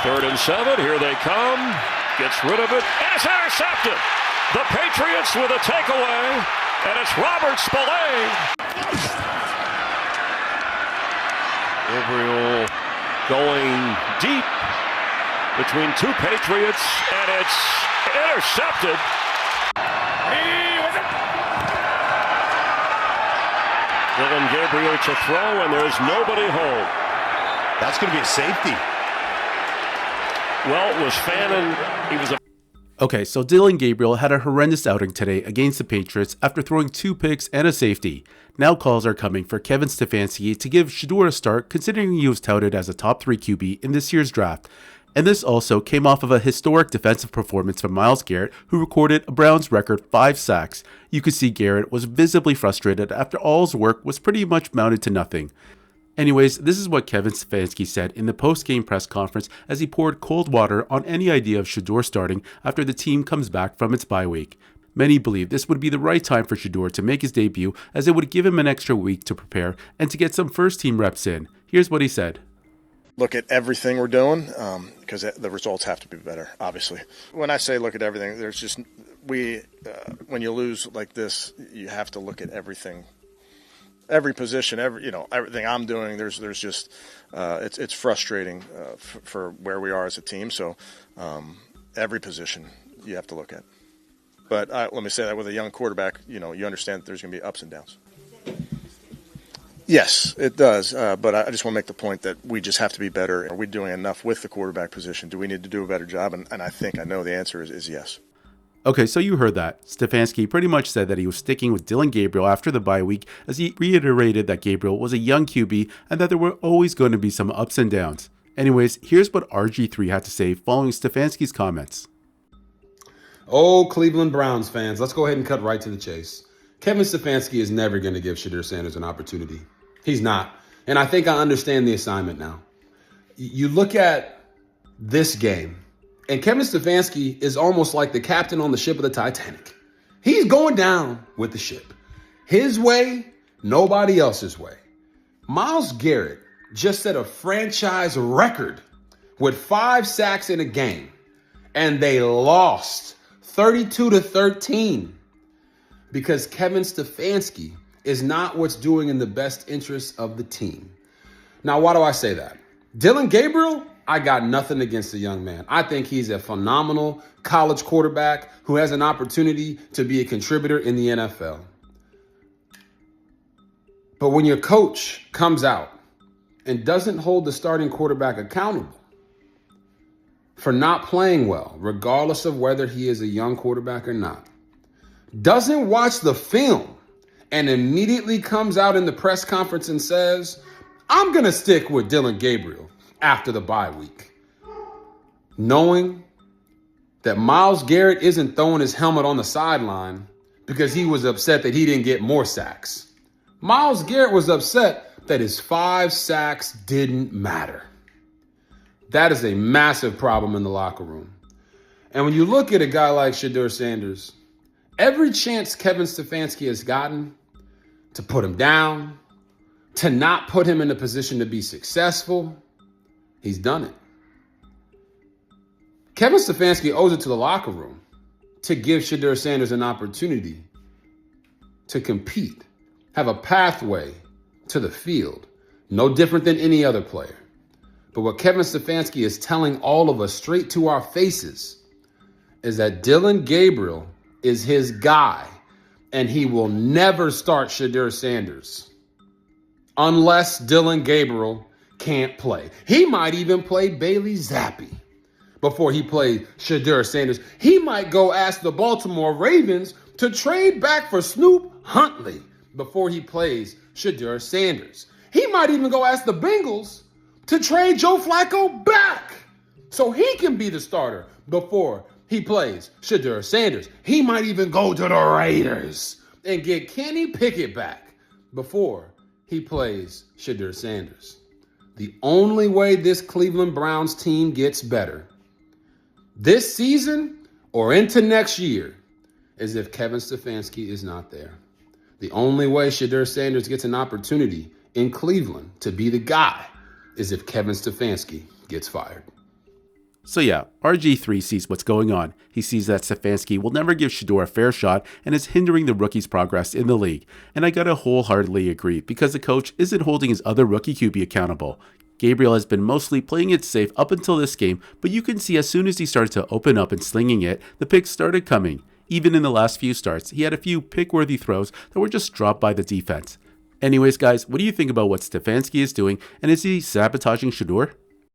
3rd and 7. Here they come. Gets rid of it. And it's intercepted. The Patriots with a takeaway. And it's Robert Spillane. Gabriel going deep between two Patriots. And it's intercepted. Dillon Gabriel to throw, and there's nobody home. That's going to be a safety. Well, it was Fannin. He was a... Okay, so Dillon Gabriel had a horrendous outing today against the Patriots after throwing 2 picks and a safety. Now calls are coming for Kevin Stefanski to give Shedeur a start, considering he was touted as a top 3 QB in this year's draft. And this also came off of a historic defensive performance from Myles Garrett, who recorded a Browns record 5 sacks. You could see Garrett was visibly frustrated after all his work was pretty much mounted to nothing. Anyways, this is what Kevin Stefanski said in the post-game press conference as he poured cold water on any idea of Shedeur starting after the team comes back from its bye week. Many believe this would be the right time for Shedeur to make his debut, as it would give him an extra week to prepare and to get some first-team reps in. Here's what he said. Look at everything we're doing because the results have to be better, obviously. When I say look at everything, there's just when you lose like this, you have to look at everything, every position, everything I'm doing. There's just it's frustrating for where we are as a team. So every position you have to look at. But let me say that with a young quarterback, you understand that there's going to be ups and downs. Yes, it does, but I just want to make the point that we just have to be better. Are we doing enough with the quarterback position? Do we need to do a better job? And I know the answer is yes. Okay, so you heard that. Stefanski pretty much said that he was sticking with Dillon Gabriel after the bye week, as he reiterated that Gabriel was a young QB and that there were always going to be some ups and downs. Anyways, here's what RG3 had to say following Stefanski's comments. Oh, Cleveland Browns fans, let's go ahead and cut right to the chase. Kevin Stefanski is never going to give Shedeur Sanders an opportunity. He's not. And I think I understand the assignment now. You look at this game, and Kevin Stefanski is almost like the captain on the ship of the Titanic. He's going down with the ship. His way, nobody else's way. Myles Garrett just set a franchise record with 5 sacks in a game, and they lost 32-13 because Kevin Stefanski is not what's doing in the best interest of the team. Now, why do I say that? Dillon Gabriel, I got nothing against the young man. I think he's a phenomenal college quarterback who has an opportunity to be a contributor in the NFL. But when your coach comes out and doesn't hold the starting quarterback accountable for not playing well, regardless of whether he is a young quarterback or not, doesn't watch the film, and immediately comes out in the press conference and says, I'm going to stick with Dillon Gabriel after the bye week, knowing that Myles Garrett isn't throwing his helmet on the sideline because he was upset that he didn't get more sacks. Myles Garrett was upset that his 5 sacks didn't matter. That is a massive problem in the locker room. And when you look at a guy like Shedeur Sanders, every chance Kevin Stefanski has gotten to put him down, to not put him in a position to be successful, he's done it. Kevin Stefanski owes it to the locker room to give Shedeur Sanders an opportunity to compete, have a pathway to the field, no different than any other player. But what Kevin Stefanski is telling all of us straight to our faces is that Dillon Gabriel is his guy, and he will never start Shedeur Sanders unless Dillon Gabriel can't play. He might even play Bailey Zappi before he plays Shedeur Sanders. He might go ask the Baltimore Ravens to trade back for Snoop Huntley before he plays Shedeur Sanders. He might even go ask the Bengals to trade Joe Flacco back so he can be the starter before he plays Shedeur Sanders. He might even go to the Raiders and get Kenny Pickett back before he plays Shedeur Sanders. The only way this Cleveland Browns team gets better this season or into next year is if Kevin Stefanski is not there. The only way Shedeur Sanders gets an opportunity in Cleveland to be the guy is if Kevin Stefanski gets fired. So yeah, RG3 sees what's going on. He sees that Stefanski will never give Shedeur a fair shot and is hindering the rookie's progress in the league. And I gotta wholeheartedly agree, because the coach isn't holding his other rookie QB accountable. Gabriel has been mostly playing it safe up until this game, but you can see as soon as he started to open up and slinging it, the picks started coming. Even in the last few starts, he had a few pick-worthy throws that were just dropped by the defense. Anyways guys, what do you think about what Stefanski is doing, and is he sabotaging Shedeur?